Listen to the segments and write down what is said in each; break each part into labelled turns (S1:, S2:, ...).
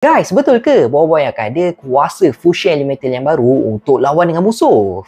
S1: Guys, betul ke Boy akan ada kuasa fusion elemental yang baru untuk lawan dengan musuh?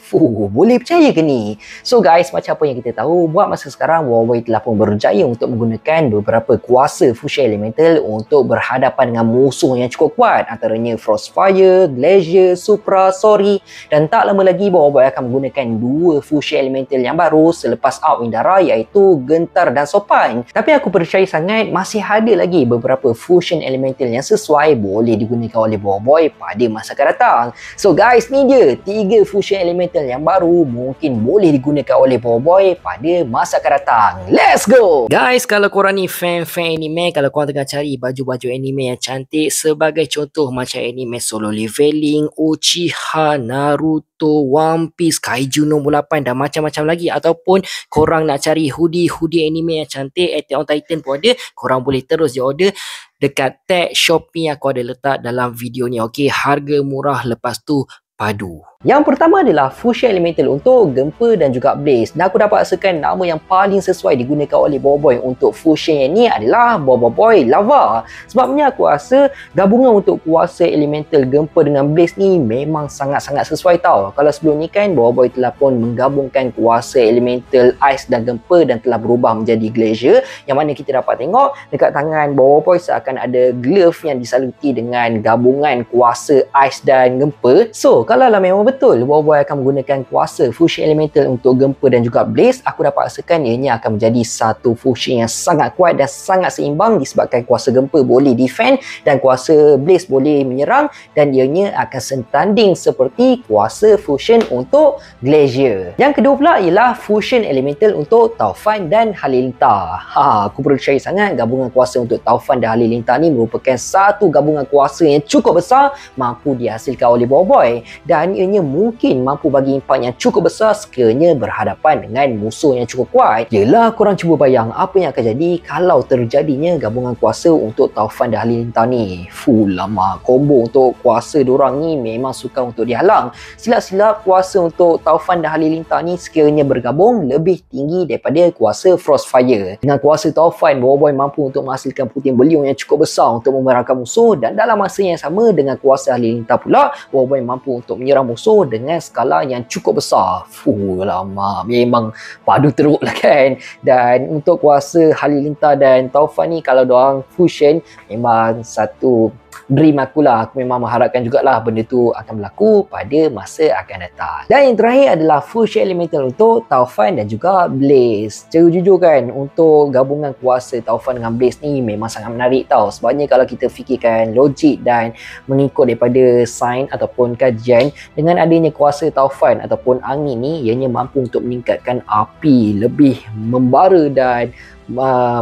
S1: Boleh percaya ke ni? So guys, macam apa yang kita tahu, buat masa sekarang Boy telah pun berjaya untuk menggunakan beberapa kuasa fusion elemental untuk berhadapan dengan musuh yang cukup kuat, antaranya Frostfire, Glacier, Supra, Sori, dan tak lama lagi Boy akan menggunakan dua fusion elemental yang baru selepas out Indara, iaitu Gentar dan Sopan. Tapi aku percaya sangat masih ada lagi beberapa fusion elemental yang sesuai boleh digunakan oleh Boy pada masa akan datang. So guys, ni dia 3 fusion elemental yang baru mungkin boleh digunakan oleh Boy pada masa akan datang. Let's go! Guys, kalau korang ni fan-fan anime, kalau korang tengah cari baju-baju anime yang cantik sebagai contoh macam anime Solo Leveling, Uchiha, Naruto, One Piece, Kaiju nombor 8 dan macam-macam lagi, ataupun korang nak cari hoodie anime yang cantik, Attack on Titan pun ada, korang boleh terus je order dekat tag Shopee yang aku ada letak dalam video ni. Okey, harga murah, lepas tu padu. Yang pertama adalah fusion elemental untuk Gempa dan juga Blaze. Dan aku dapat rasakan nama yang paling sesuai digunakan oleh Boy untuk fusion yang ni adalah Boy Lava. Sebabnya aku rasa gabungan untuk kuasa elemental Gempa dengan Blaze ni memang sangat-sangat sesuai tau. Kalau sebelum ni kan Boy telah pun menggabungkan kuasa elemental Ice dan Gempa dan telah berubah menjadi Glacier, yang mana kita dapat tengok dekat tangan Boy seakan ada glove yang disaluti dengan gabungan kuasa Ice dan Gempa. So kalau lah memang betul Boy akan menggunakan kuasa fusion elemental untuk Gempa dan juga Blaze, aku dapat rasakan ianya akan menjadi satu fusion yang sangat kuat dan sangat seimbang, disebabkan kuasa Gempa boleh defend dan kuasa Blaze boleh menyerang, dan ianya akan setanding seperti kuasa fusion untuk Glacier. Yang kedua pula ialah fusion elemental untuk Taufan dan Halilintar. Aku percaya sangat gabungan kuasa untuk Taufan dan Halilintar ni merupakan satu gabungan kuasa yang cukup besar mampu dihasilkan oleh Boy, dan ianya mungkin mampu bagi impak yang cukup besar sekiranya berhadapan dengan musuh yang cukup kuat. Yelah, korang cuba bayang apa yang akan jadi kalau terjadinya gabungan kuasa untuk Taufan dan Halilintar ni. Lama combo untuk kuasa diorang ni memang suka untuk dihalang. Silap-silap kuasa untuk Taufan dan Halilintar ni sekiranya bergabung lebih tinggi daripada kuasa Frostfire. Dengan kuasa Taufan, Boy mampu untuk menghasilkan puting beliung yang cukup besar untuk memerangkan musuh, dan dalam masa yang sama dengan kuasa Halilintar pula, Boy mampu untuk menyerang musuh dengan skala yang cukup besar. Lama memang padu teruk lah kan. Dan untuk kuasa Halilintar dan Taufan ni, kalau diorang fusion, memang satu dream aku lah. Aku memang mengharapkan jugalah benda tu akan berlaku pada masa akan datang. Dan yang terakhir adalah fusion elemental untuk Taufan dan juga Blaze. Secara jujur kan, untuk gabungan kuasa Taufan dengan Blaze ni memang sangat menarik tau. Sebabnya kalau kita fikirkan logik dan mengikut daripada sains ataupun kajian, dengan adanya kuasa Taufan ataupun angin ni, ianya mampu untuk meningkatkan api lebih membara dan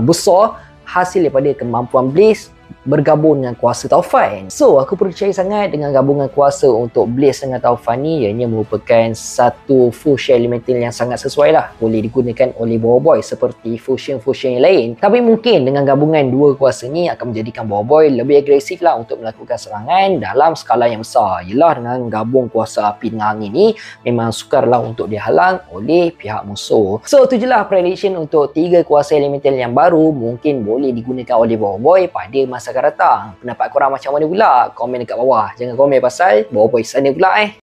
S1: besar hasil daripada kemampuan Blaze bergabung dengan kuasa Taufan. So, aku percaya sangat dengan gabungan kuasa untuk Blaze dengan Taufan ni, ianya merupakan satu fusion elemental yang sangat sesuai lah. Boleh digunakan oleh Boy seperti fusion-fusion yang lain. Tapi mungkin dengan gabungan dua kuasa ni akan menjadikan Boy lebih agresif lah untuk melakukan serangan dalam skala yang besar. Yelah, dengan gabung kuasa api dengan angin ni, memang sukar lah untuk dihalang oleh pihak musuh. So, tu je lah prediction untuk 3 kuasa elemental yang baru mungkin boleh digunakan oleh Boy pada masa akan datang. Pendapat korang macam mana pula? Komen dekat bawah. Jangan komen pasal Boy sana pula